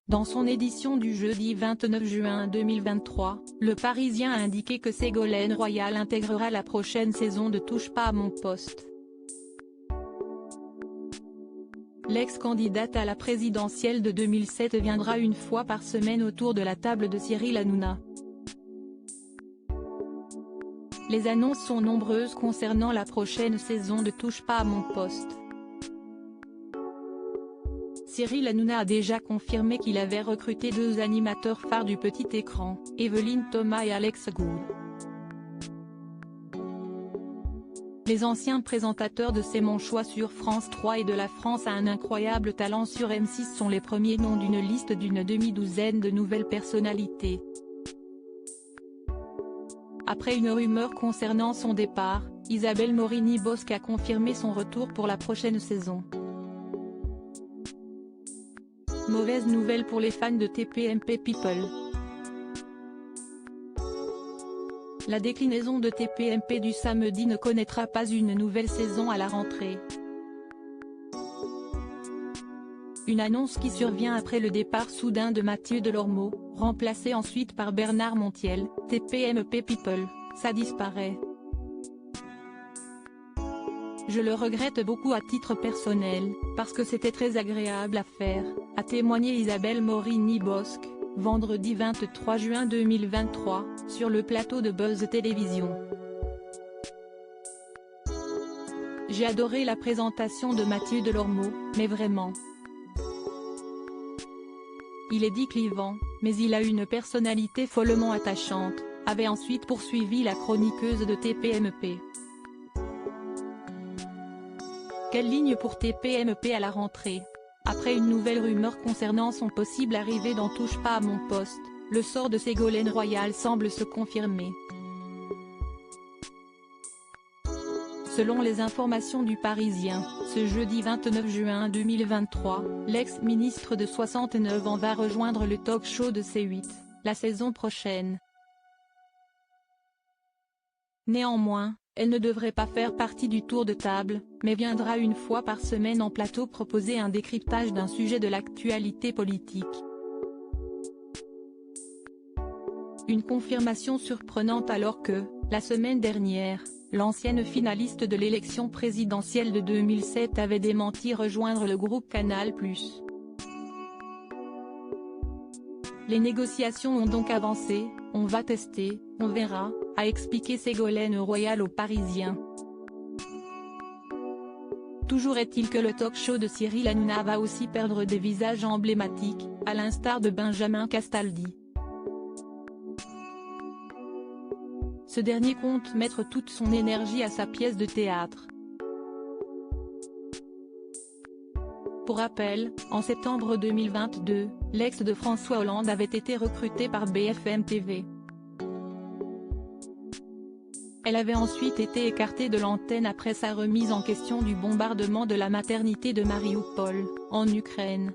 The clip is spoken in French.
Dans son édition du jeudi 29 juin 2023, Le Parisien a indiqué que Ségolène Royal intégrera la prochaine saison de Touche pas à mon poste. L'ex-candidate à la présidentielle de 2007 viendra une fois par semaine autour de la table de Cyril Hanouna. Les annonces sont nombreuses concernant la prochaine saison de Touche pas à mon poste. Cyril Hanouna a déjà confirmé qu'il avait recruté 2 animateurs phares du petit écran, Evelyne Thomas et Alex Goud. Les anciens présentateurs de C'est mon choix sur France 3 et de La France a un incroyable talent sur M6 sont les premiers noms d'une liste d'une demi-douzaine de nouvelles personnalités. Après une rumeur concernant son départ, Isabelle Morini-Bosc a confirmé son retour pour la prochaine saison. Mauvaise nouvelle pour les fans de TPMP People. La déclinaison de TPMP du samedi ne connaîtra pas une nouvelle saison à la rentrée. Une annonce qui survient après le départ soudain de Mathieu Delormeau, remplacé ensuite par Bernard Montiel. TPMP People, ça disparaît. Je le regrette beaucoup à titre personnel, parce que c'était très agréable à faire, a témoigné Isabelle Morini-Bosc, vendredi 23 juin 2023, sur le plateau de Buzz Télévision. J'ai adoré la présentation de Mathieu Delormeau, mais vraiment. Il est dit clivant, mais il a une personnalité follement attachante, avait ensuite poursuivi la chroniqueuse de TPMP. Quelle ligne pour TPMP à la rentrée? Après une nouvelle rumeur concernant son possible arrivée dans Touche pas à mon poste, le sort de Ségolène Royal semble se confirmer. Selon les informations du Parisien, ce jeudi 29 juin 2023, l'ex-ministre de 69 ans va rejoindre le talk-show de C8, la saison prochaine. Néanmoins, elle ne devrait pas faire partie du tour de table, mais viendra une fois par semaine en plateau proposer un décryptage d'un sujet de l'actualité politique. Une confirmation surprenante alors que, la semaine dernière, l'ancienne finaliste de l'élection présidentielle de 2007 avait démenti rejoindre le groupe Canal+. Les négociations ont donc avancé, on va tester, on verra, a expliqué Ségolène Royal aux Parisiens. Toujours est-il que le talk-show de Cyril Hanouna va aussi perdre des visages emblématiques, à l'instar de Benjamin Castaldi. Ce dernier compte mettre toute son énergie à sa pièce de théâtre. Pour rappel, en septembre 2022, l'ex de François Hollande avait été recrutée par BFM TV. Elle avait ensuite été écartée de l'antenne après sa remise en question du bombardement de la maternité de Marioupol, en Ukraine.